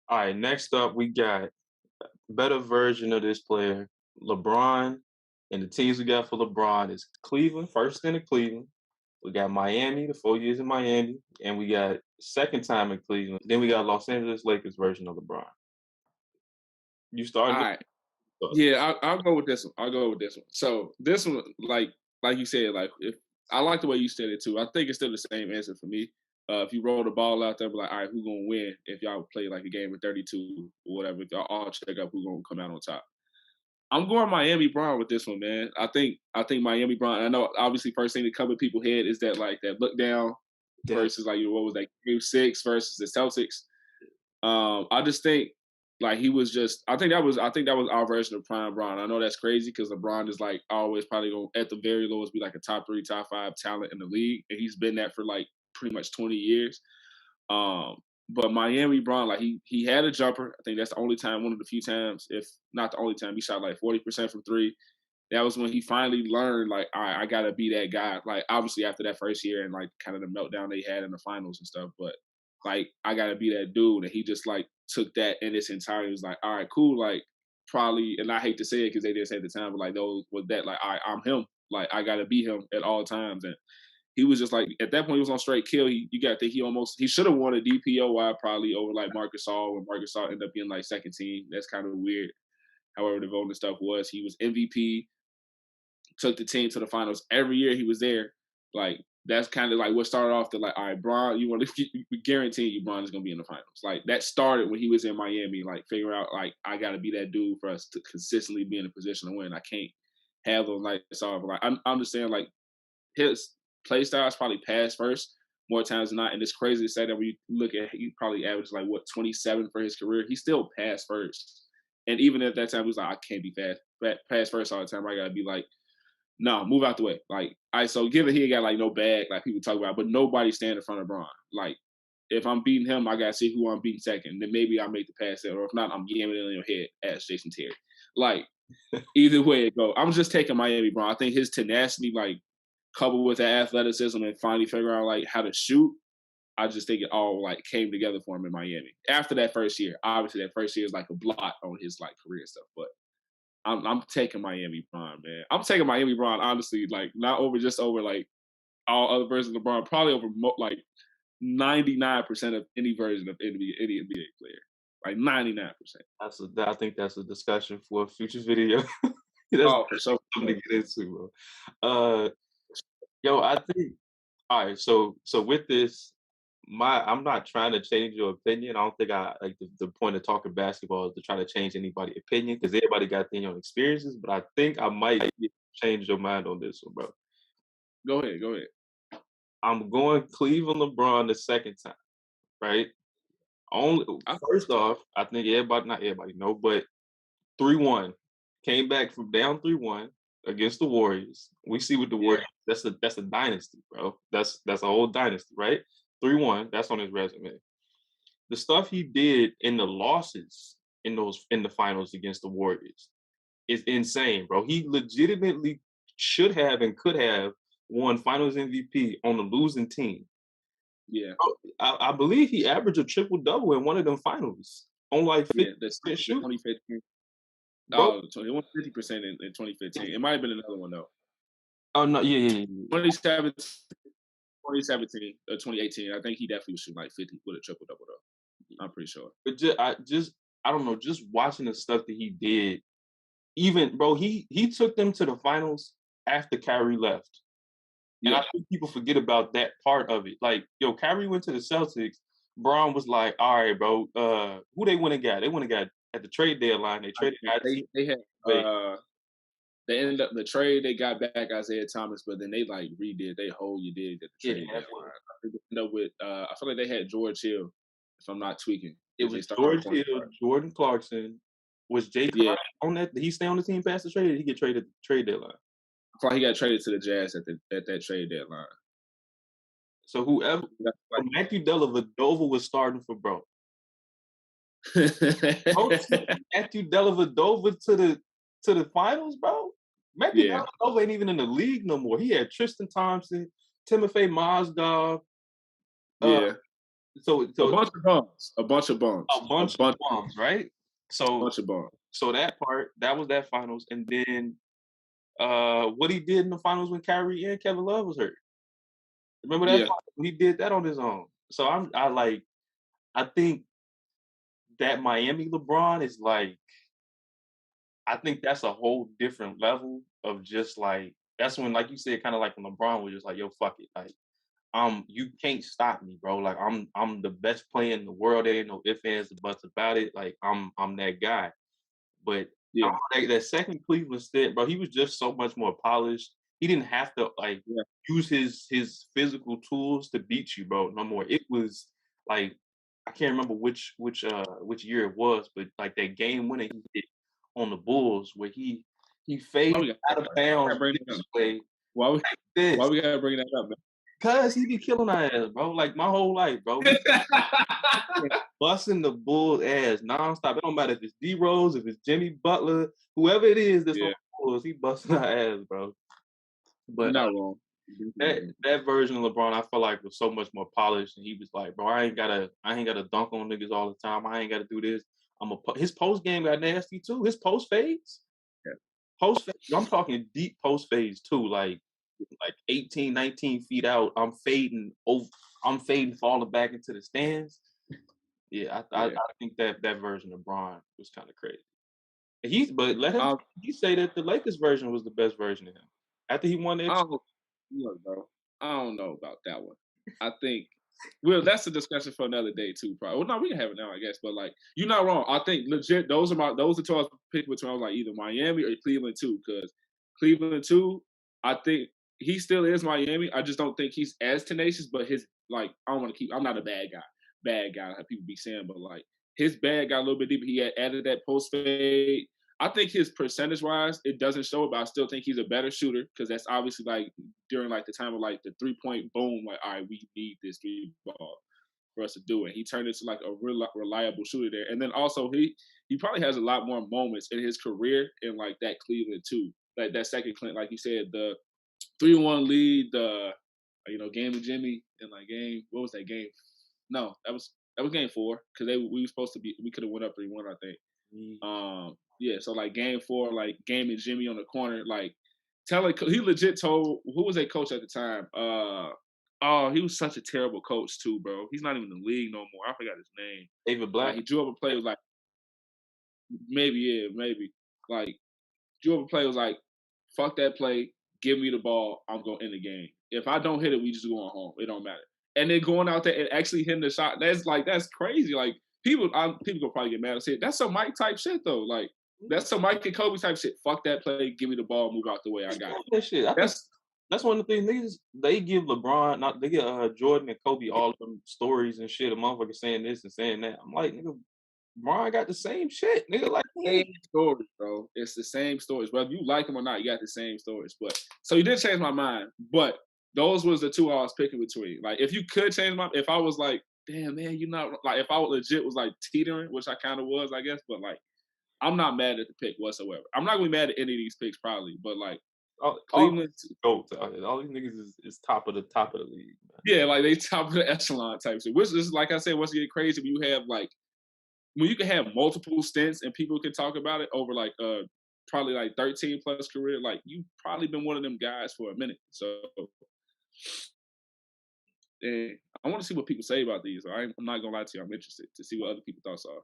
All right, next up we got better version of this player, LeBron, and the teams we got for LeBron is Cleveland, first in Cleveland. We got Miami, the 4 years in Miami, and we got second time in Cleveland. Then we got Los Angeles Lakers version of LeBron. You All starting? right. Yeah, I'll go with this one. I'll go with this one. So this one, like you said, like if I like the way you said it too. I think it's still the same answer for me. If you roll the ball out there, be like, all right, who's gonna win? If y'all play like a game of 32 or whatever, if y'all all check up who's gonna come out on top. I'm going Miami Brown with this one, man. I think Miami Brown. I know obviously first thing that come in people's head is that like that look down Damn. versus like what was that Game 6 versus the Celtics. I just think like he was just. I think that was our version of prime Bron. I know that's crazy because LeBron is like always probably going at the very lowest be like a top 3, top 5 talent in the league, and he's been that for like pretty much 20 years. Um, but Miami Bron, like he had a jumper. I think that's the only time, one of the few times, if not the only time, he shot like 40% from three. That was when he finally learned, like, all right, I gotta be that guy. Like, obviously after that first year and like kind of the meltdown they had in the finals and stuff, but like I gotta be that dude. And he just like took that in its entirety. He was like, all right, cool. Like probably, and I hate to say it because they didn't say at the time, but like those was that like, all right, I'm him. Like I gotta be him at all times. And he was just like at that point he was on straight kill. You got to think he should have won a DPOY probably over like Marcus All when Marcus All ended up being like second team. That's kind of weird. However, the voting stuff was he was MVP, took the team to the finals every year he was there. Like that's kind of like what started off the like, all right, Bron, you want to we guarantee you Bron is gonna be in the finals. Like that started when he was in Miami, like figure out like I gotta be that dude for us to consistently be in a position to win. I can't have those nights off. Like I understand like his play style is probably pass first more times than not. And it's crazy to say that when you look at he probably averaged like what 27 for his career. He still pass first. And even at that time, he was like, I can't be pass first all the time. I gotta be like no, move out the way. Like, so given he ain't got like no bag, like people talk about, but nobody stand in front of Braun. Like, if I'm beating him, I gotta see who I'm beating second. Then maybe I make the pass there, or if not, I'm yamming it in your head, as Jason Terry. Like, either way it go, I'm just taking Miami Braun. I think his tenacity, like, coupled with the athleticism and finally figuring out like how to shoot, I just think it all like came together for him in Miami. After that first year, obviously that first year is like a blot on his like career stuff, but I'm taking Miami Bron, man. I'm taking Miami Bron, honestly, like not over just over like all other versions of LeBron, probably over like 99% of any version of any NBA player, like 99%. I think that's a discussion for a future video. That's Oh, for sure. something to get into, bro. Yo, I think all right. So with this, I'm not trying to change your opinion. I don't think I like the point of talking basketball is to try to change anybody's opinion because everybody got their own experiences. But I think I might change your mind on this one, bro. Go ahead, go ahead. I'm going Cleveland LeBron the second time, right? Only I, first off, I think everybody, not everybody know, but 3-1 came back from down 3-1 against the Warriors. We see what the yeah, Warriors. That's a dynasty, bro. That's a whole dynasty, right? 3-1. That's on his resume. The stuff he did in the losses in the finals against the Warriors is insane, bro. He legitimately should have and could have won Finals MVP on a losing team. yeah, Bro, I believe he averaged a triple double in one of them finals on like yeah. 50% The shooting, 2015. bro. Oh, 50% in 2015. It might have been another one though. Oh no, yeah, yeah, yeah, yeah. 2017, 2017 or 2018. I think he definitely was shooting like 50 with a triple double though. I'm pretty sure. But I don't know, just watching the stuff that he did, even bro, he took them to the finals after Kyrie left. And I Yeah, think people forget about that part of it. Like, yo, Kyrie went to the Celtics. Braun was like, all right, bro, who they went and got? They went and got at the trade deadline, they traded they had IT. they ended up the trade. They got back Isaiah Thomas, but then they like redid they whole you did at the Yeah, trade deadline. I think they ended up with I feel like they had George Hill, if I'm not tweaking, it because they was started George point Hill, guard. Jordan Clarkson. Was Jay Yeah, Crowder on that? Did he stay on the team past the trade? Or did he get traded trade deadline? I thought he got traded to the Jazz at that trade deadline. So whoever That's so Matthew Dellavedova was starting for bro. Bro took like, Matthew Dellavedova to the finals, bro. Matthew yeah, Dellavedova ain't even in the league no more. He had Tristan Thompson, Timofey Mozgov, uh, yeah. so A bunch of a bums. A bunch of bunch bums, right? So bunch of bums. so that part, that was that finals, and then what he did in the finals when Kyrie and Kevin Love was hurt. Remember that Yeah. final? He did that on his own. So I think that Miami LeBron is like I think that's a whole different level of just like that's when, like you said, kind of like when LeBron was just like, yo, fuck it. Like, you can't stop me, bro. Like I'm the best player in the world. There ain't no ifs, ands, or buts about it. Like I'm that guy. But I Yeah. don't know, that second Cleveland stint, bro, he was just so much more polished. He didn't have to like Yeah. use his physical tools to beat you, bro, no more. It was like I can't remember which year it was, but like that game winner he hit on the Bulls where he Why faded we out of gotta bounds bring that this up? way Why we like why this. we gotta bring that up, Cause he be killing our ass, bro. Like my whole life, bro. He man? been busting the Bulls ass nonstop. It don't matter if it's D Rose, if it's Jimmy Butler, whoever it is that's on Yeah, the Bulls, he busting our ass, bro. you're But not wrong. You're definitely not that wrong. that version of LeBron, I feel like was so much more polished, and he was like, bro, I ain't gotta dunk on niggas all the time. I ain't gotta do this. His post game got nasty too. His Yeah. post fades. I'm talking deep post fades too, like 18, 19 feet out. I'm fading, falling back into the stands. Yeah, I Yeah. think that version of Bron was kind of crazy. But let him Um, he say that the Lakers version was the best version of him after he won I that. don't look, bro. I don't know about that one. I think well, that's a discussion for another day too, probably. Well, no, we can have it now, I guess. But like, you're not wrong. I think legit those are two I was picking between. I was like either Miami or Cleveland too, because Cleveland too, I think he still is Miami. I just don't think he's as tenacious, but his like I don't want to keep I'm not a bad guy, like people be saying, but like his bag got a little bit deeper. He had added that post fade. I think his percentage wise, it doesn't show it, but I still think he's a better shooter because that's obviously like during like the time of like the 3 point boom, like, all right, we need this three ball for us to do it. He turned into like a real reliable shooter there. And then also he probably has a lot more moments in his career in like that Cleveland too. Like that second Clint, like you said, the 3-1 lead, the game of Jimmy and like game, what was that game? No, that was game four because we were supposed to be we could have went up 3-1, I think. Yeah, so like game four, like game and Jimmy on the corner, like telling he legit told who was a coach at the time. Oh, he was such a terrible coach too, bro. He's not even in the league no more. I forgot his name. David Like Black. he drew up a play, was like maybe yeah, maybe like drew up a play was like fuck that play, give me the ball, I'm gonna end the game. If I don't hit it, we just going home. It don't matter. And then going out there and actually hitting the shot, that's crazy. Like people gonna probably get mad and say that's some Mike type shit though. Like that's some Mike and Kobe type shit. Fuck that play, give me the ball, move out the way. I got it. That shit. I think That's that's one of the things niggas they give LeBron, not they give Jordan and Kobe all of them stories and shit. A motherfucker saying this and saying that. I'm like, nigga, LeBron got the same shit, nigga. Like, he same ain't stories, bro. It's the same stories. Whether you like them or not, you got the same stories. But so you did change my mind. But those was the two I was picking between. Like if you could change my if I was like, damn man, you're not like if I legit was like teetering, which I kind of was, I guess, but like I'm not mad at the pick whatsoever. I'm not gonna be mad at any of these picks probably, but like all Cleveland, goats out here. All these niggas is top of the league, man. yeah, like they top of the echelon type shit. Which is like I said, once you get crazy when you have like when you can have multiple stints and people can talk about it over like probably like 13 plus career, like you've probably been one of them guys for a minute. So I want to see what people say about these. I'm not gonna lie to you, I'm interested to see what other people thoughts are.